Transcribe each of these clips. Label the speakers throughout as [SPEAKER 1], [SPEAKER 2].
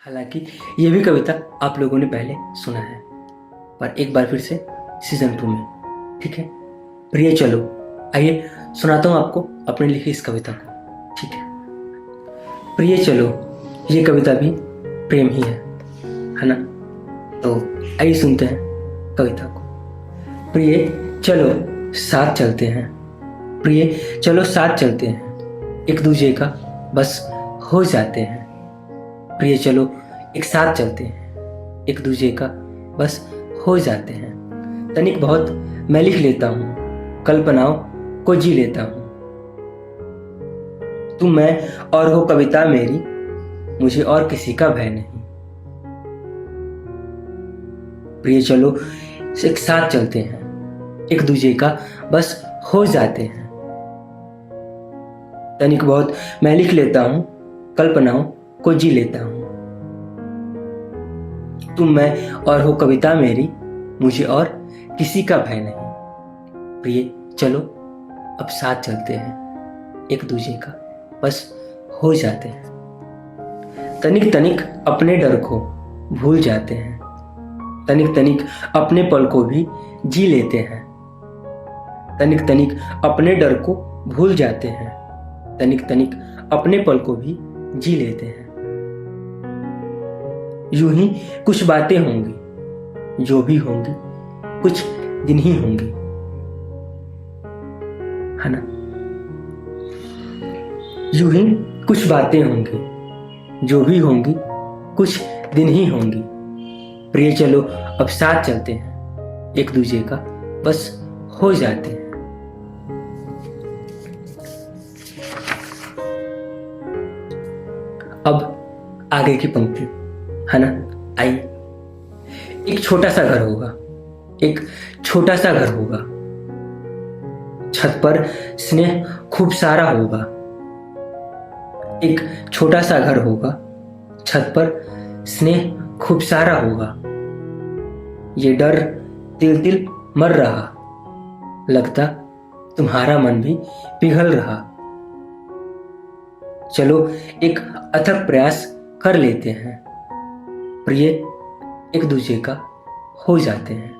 [SPEAKER 1] हालांकि ये भी कविता आप लोगों ने पहले सुना है, पर एक बार फिर से सीजन 2 में। ठीक है, प्रिय चलो, आइए सुनाता हूँ आपको अपने लिखी इस कविता को। ठीक है, प्रिय चलो, ये कविता भी प्रेम ही है ना? तो आइए सुनते हैं कविता को। प्रिय चलो साथ चलते हैं, प्रिय चलो साथ चलते हैं, एक दूजे का बस हो जाते हैं। प्रिय चलो एक साथ चलते हैं, एक दूजे का बस हो जाते हैं। तनिक बहुत मैं लिख लेता हूँ, कल्पनाओं को जी लेता हूँ। तुम मैं और हो कविता मेरी, मुझे और किसी का भय नहीं। प्रिय चलो एक साथ चलते हैं, एक दूजे का बस हो जाते हैं। तनिक बहुत मैं लिख लेता हूँ, कल्पनाओं को जी लेता हूँ। तुम मैं और हो कविता मेरी, मुझे और किसी का भय नहीं। प्रिय चलो अब साथ चलते हैं, एक दूजे का बस हो जाते हैं। तनिक तनिक अपने डर को भूल जाते हैं, तनिक तनिक अपने पल को भी जी लेते हैं। तनिक तनिक अपने डर को भूल जाते हैं, तनिक तनिक अपने पल को भी जी लेते हैं। यूं ही कुछ बातें होंगी, जो भी होंगी कुछ दिन ही होंगी, है ना? यूं ही कुछ बातें होंगी, जो भी होंगी कुछ दिन ही होंगी। प्रिय चलो अब साथ चलते हैं, एक दूजे का बस हो जाते हैं। अब आगे की पंक्ति, है ना? आइए। एक छोटा सा घर होगा, एक छोटा सा घर होगा, छत पर स्नेह खूब सारा होगा। एक छोटा सा घर होगा, छत पर स्नेह खूब सारा होगा। ये डर तिल तिल मर रहा, लगता तुम्हारा मन भी पिघल रहा। चलो एक अथक प्रयास कर लेते हैं, प्रिय एक दूजे का हो जाते हैं।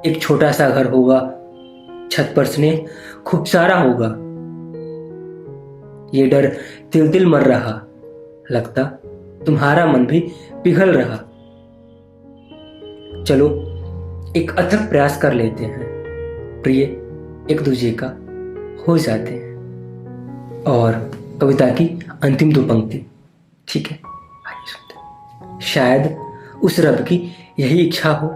[SPEAKER 1] एक छोटा सा घर होगा, छत पर स्नेह खूब सारा होगा। ये डर तिल तिल मर रहा, लगता तुम्हारा मन भी पिघल रहा। चलो एक अथक प्रयास कर लेते हैं, प्रिय एक दूजे का हो जाते हैं। और कविता की अंतिम दो पंक्ति, ठीक है, आइए सुनते हैं। शायद उस रब की यही इच्छा हो,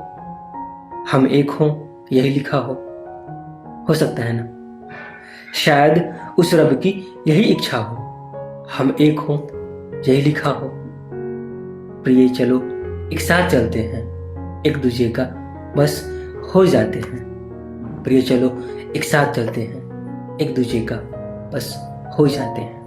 [SPEAKER 1] हम एक हों यही लिखा हो सकता है ना? शायद उस रब की यही इच्छा हो, हम एक हों यही लिखा हो। प्रिय चलो एक साथ चलते हैं, एक दूजे का बस हो जाते हैं। प्रिय चलो एक साथ चलते हैं, एक दूजे का बस हो जाते हैं।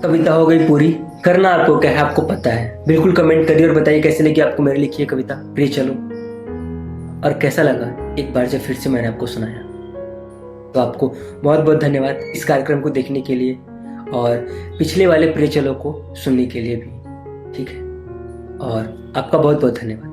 [SPEAKER 1] कविता हो गई पूरी। करना आपको क्या है, आपको पता है। बिल्कुल कमेंट करिए और बताइए कैसे लगी आपको मेरी लिखी है कविता प्रिय चलो, और कैसा लगा एक बार जब फिर से मैंने आपको सुनाया। तो आपको बहुत बहुत धन्यवाद इस कार्यक्रम को देखने के लिए और पिछले वाले प्रिय चलो को सुनने के लिए भी। ठीक है, और आपका बहुत बहुत धन्यवाद।